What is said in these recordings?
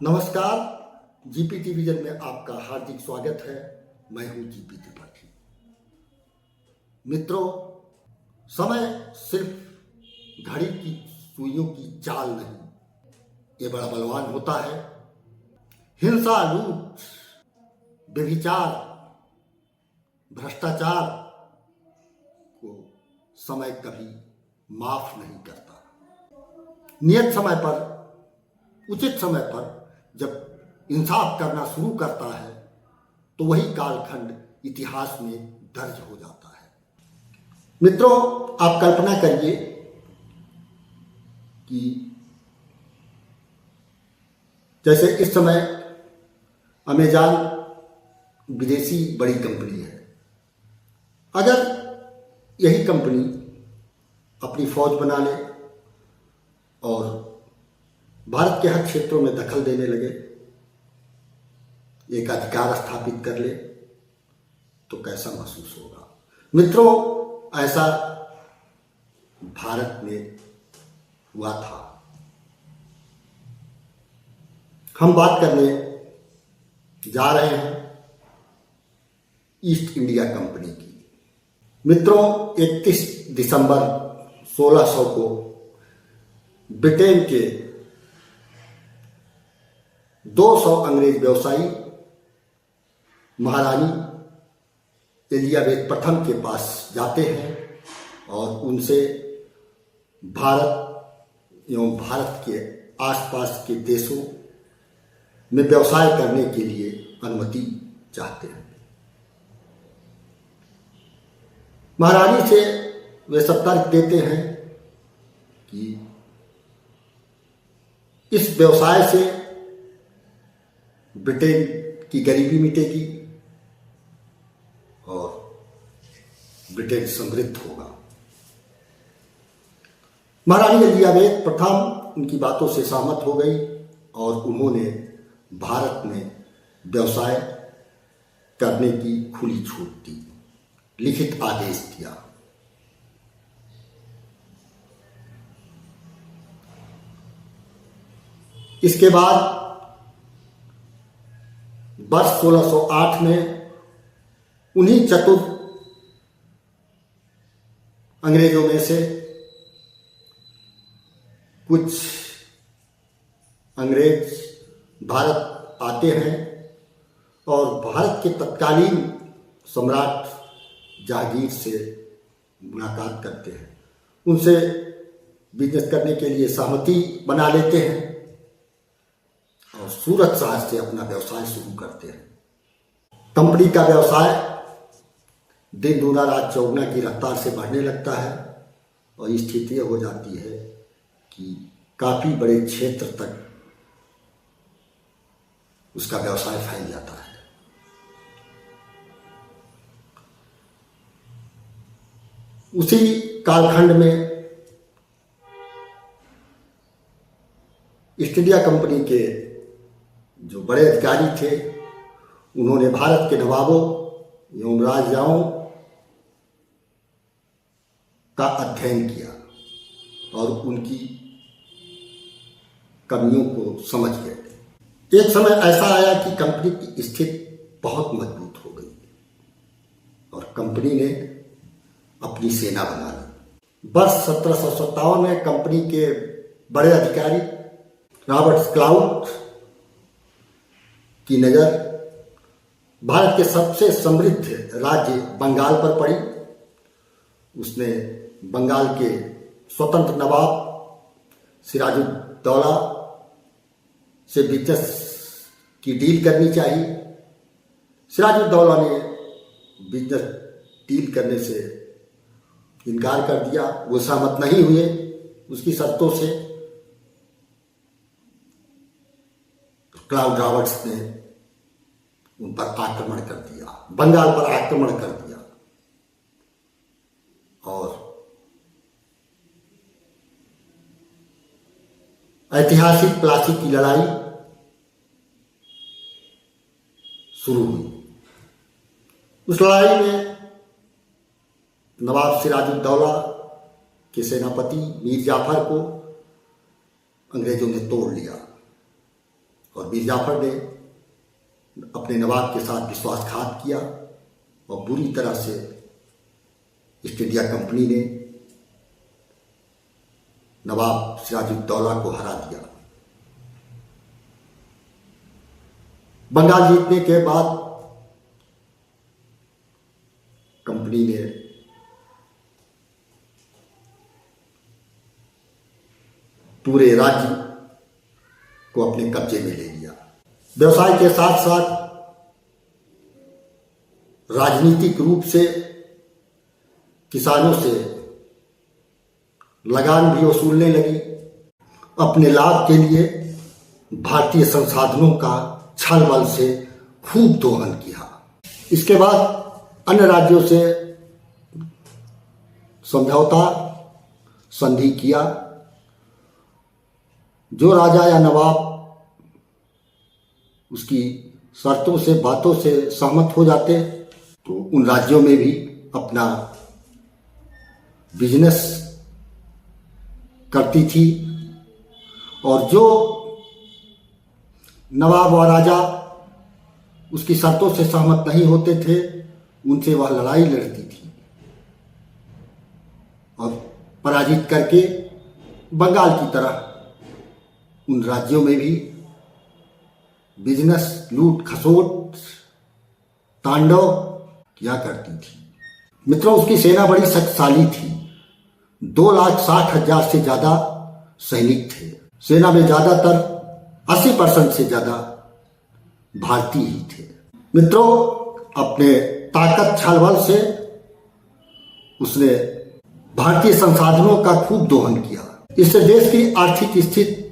नमस्कार। GPT vision में आपका हार्दिक स्वागत है। मैं हूं जीपीटी त्रिपाठी। मित्रों, समय सिर्फ घड़ी की सुइयों की चाल नहीं, ये बड़ा बलवान होता है। हिंसा, लूट, व्यभिचार, भ्रष्टाचार को समय कभी माफ नहीं करता। नियत समय पर, उचित समय पर जब इंसाफ करना शुरू करता है तो वही कालखंड इतिहास में दर्ज हो जाता है। मित्रों, आप कल्पना करिए कि जैसे इस समय अमेज़न विदेशी बड़ी कंपनी है। अगर यही कंपनी अपनी फौज बना ले और भारत के हर क्षेत्रों में दखल देने लगे, एक अधिकार स्थापित कर ले, तो कैसा महसूस होगा? मित्रों, ऐसा भारत में हुआ था। हम बात करने जा रहे हैं ईस्ट इंडिया कंपनी की। मित्रों, 31 दिसंबर 1600 को ब्रिटेन के 200 अंग्रेज व्यवसायी महारानी एलिजाबेथ प्रथम के पास जाते हैं और उनसे भारत एवं भारत के आसपास के देशों में व्यवसाय करने के लिए अनुमति चाहते हैं। महारानी से वे सब तर्क देते हैं कि इस व्यवसाय से ब्रिटेन की गरीबी मिटेगी और ब्रिटेन समृद्ध होगा। महारानी एलिजाबेथ प्रथम उनकी बातों से सहमत हो गई और उन्होंने भारत में व्यवसाय करने की खुली छूट दी, लिखित आदेश दिया। इसके बाद वर्ष 1608 में उन्हीं चतुर अंग्रेजों में से कुछ अंग्रेज भारत आते हैं और भारत के तत्कालीन सम्राट जहांगीर से मुलाकात करते हैं। उनसे बिजनेस करने के लिए सहमति बना लेते हैं और सूरत शहर से अपना व्यवसाय शुरू करते हैं। कंपनी का व्यवसाय दिन दूना रात चौगुना की रफ्तार से बढ़ने लगता है और स्थिति यह हो जाती है कि काफी बड़े क्षेत्र तक उसका व्यवसाय फैल जाता है। उसी कालखंड में ईस्ट इंडिया कंपनी के जो बड़े अधिकारी थे, उन्होंने भारत के नवाबों एवं राजाओं का अध्ययन किया और उनकी कमियों को समझ गए। एक समय ऐसा आया कि कंपनी की स्थिति बहुत मजबूत हो गई और कंपनी ने अपनी सेना बना ली। वर्ष 1757 में कंपनी के बड़े अधिकारी रॉबर्ट क्लाउड की नजर भारत के सबसे समृद्ध राज्य बंगाल पर पड़ी। उसने बंगाल के स्वतंत्र नवाब सिराजुद्दौला से बिजनेस की डील करनी चाहिए। सिराजुद्दौला ने बिजनेस डील करने से इनकार कर दिया। वो सहमत नहीं हुए उसकी शर्तों से। क्लाउड रॉबर्ट्स ने उन पर आक्रमण कर दिया, बंगाल पर आक्रमण कर दिया और ऐतिहासिक प्लासी की लड़ाई शुरू हुई। उस लड़ाई में नवाब सिराजुद्दौला के सेनापति मीर जाफर को अंग्रेजों ने तोड़ लिया और मीर जाफर ने अपने नवाब के साथ विश्वासघात किया और बुरी तरह से ईस्ट इंडिया कंपनी ने नवाब सिराजुद्दौला को हरा दिया। बंगाल जीतने के बाद कंपनी ने पूरे राज्य को अपने कब्जे में ले लिया। व्यवसाय के साथ साथ राजनीतिक रूप से किसानों से लगान भी वसूलने लगी। अपने लाभ के लिए भारतीय संसाधनों का छल बल से खूब दोहन किया। इसके बाद अन्य राज्यों से समझौता संधि किया। जो राजा या नवाब उसकी शर्तों से बातों से सहमत हो जाते तो उन राज्यों में भी अपना बिजनेस करती थी, और जो नवाब और राजा उसकी शर्तों से सहमत नहीं होते थे उनसे वह लड़ाई लड़ती थी और पराजित करके बंगाल की तरह उन राज्यों में भी बिजनेस लूट खसोट तांडव किया करती थी। मित्रों, उसकी सेना बड़ी शक्तिशाली थी। 2,60,000 से ज्यादा सैनिक थे। सेना में ज्यादातर 80% से ज्यादा भारतीय ही थे। मित्रों, अपने ताकत छल बल से उसने भारतीय संसाधनों का खूब दोहन किया। इससे देश की आर्थिक स्थिति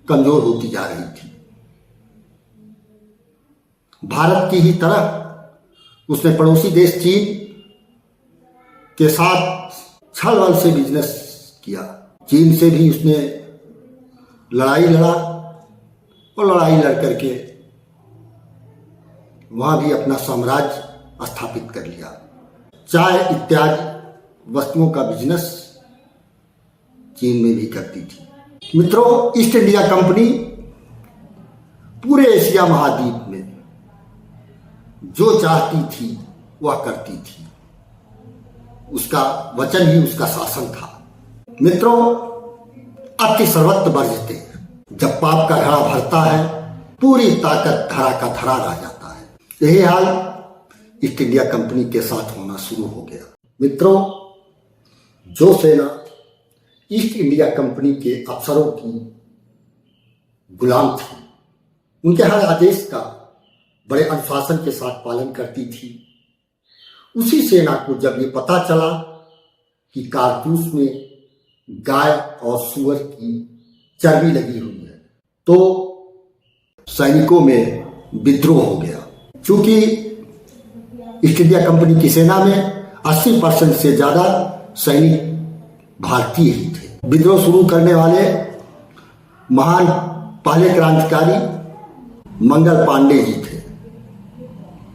कमजोर होती जा रही थी। भारत की ही तरह उसने पड़ोसी देश चीन के साथ छल बल से बिजनेस किया। चीन से भी उसने लड़ाई लड़ा और लड़ाई लड़ करके वहां भी अपना साम्राज्य स्थापित कर लिया। चाय इत्यादि वस्तुओं का बिजनेस चीन में भी करती थी। मित्रों, ईस्ट इंडिया कंपनी पूरे एशिया महाद्वीप में जो चाहती थी वह करती थी। उसका वचन ही उसका शासन था। मित्रों, अति सर्वत्र वर्जते, जब पाप का घड़ा भरता है पूरी ताकत धरा का धरा रह जाता है। यही हाल ईस्ट इंडिया कंपनी के साथ होना शुरू हो गया। मित्रों, जो सेना ईस्ट इंडिया कंपनी के अफसरों की गुलाम थी, उनके हर आदेश का बड़े अनुशासन के साथ पालन करती थी, उसी सेना को जब ये पता चला कि कारतूस में गाय और सूअर की चर्बी लगी हुई है तो सैनिकों में विद्रोह हो गया। क्योंकि ईस्ट इंडिया कंपनी की सेना में 80% से ज्यादा सैनिक भारतीय ही थे। विद्रोह शुरू करने वाले महान पहले क्रांतिकारी मंगल पांडे जी थे।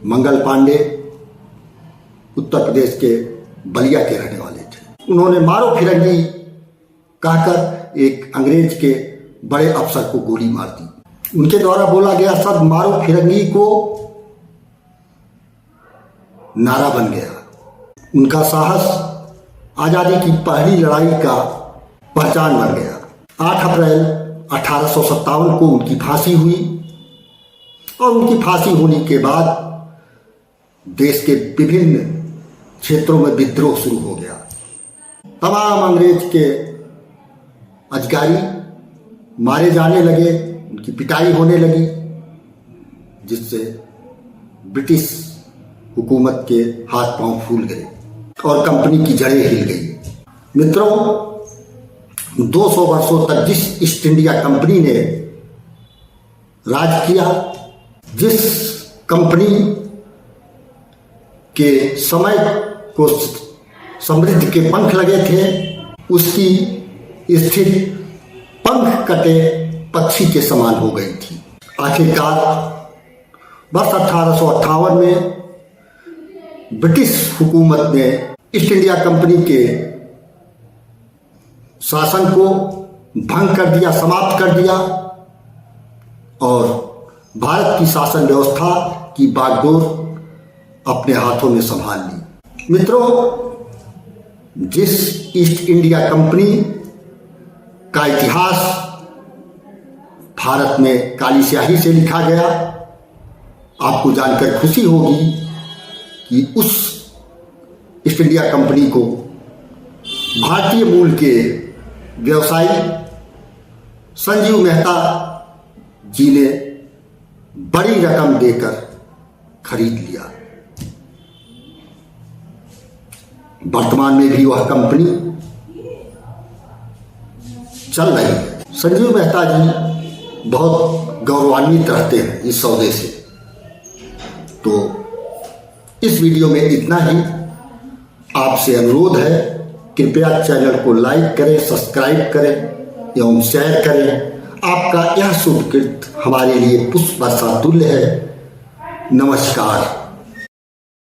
मंगल पांडे उत्तर प्रदेश के बलिया के रहने वाले थे। उन्होंने मारो फिरंगी कहकर एक अंग्रेज के बड़े अफसर को गोली मार दी। उनके द्वारा बोला गया शब्द मारो फिरंगी को नारा बन गया। उनका साहस आजादी की पहली लड़ाई का पहचान बन गया। 8 अप्रैल 1857 को उनकी फांसी हुई और उनकी फांसी होने के बाद देश के विभिन्न क्षेत्रों में विद्रोह शुरू हो गया। तमाम अंग्रेज के अधिकारी मारे जाने लगे, उनकी पिटाई होने लगी, जिससे ब्रिटिश हुकूमत के हाथ पांव फूल गए और कंपनी की जड़ें हिल गई। मित्रों, 200 वर्षों तक जिस ईस्ट इंडिया कंपनी ने राज किया, जिस कंपनी के समय को समृद्धि के पंख लगे थे, उसकी स्थिति पंख कटे पक्षी के समान हो गई थी। आखिरकार वर्ष 1858 में ब्रिटिश हुकूमत ने ईस्ट इंडिया कंपनी के शासन को भंग कर दिया, समाप्त कर दिया और भारत की शासन व्यवस्था की बागडोर अपने हाथों में संभाल ली। मित्रों, जिस ईस्ट इंडिया कंपनी का इतिहास भारत में काली स्याही से लिखा गया, आपको जानकर खुशी होगी कि उस ईस्ट इंडिया कंपनी को भारतीय मूल के व्यवसायी संजीव मेहता जी ने बड़ी रकम देकर खरीद लिया। वर्तमान में भी वह कंपनी चल रही है। संजीव मेहता जी बहुत गौरवान्वित रहते हैं इस सौदे से। तो इस वीडियो में इतना ही। आपसे अनुरोध है, कृपया चैनल को लाइक करें, सब्सक्राइब करें एवं शेयर करें। आपका यह शुभ कृत्य हमारे लिए पुष्प वर्षा तुल्य है। नमस्कार।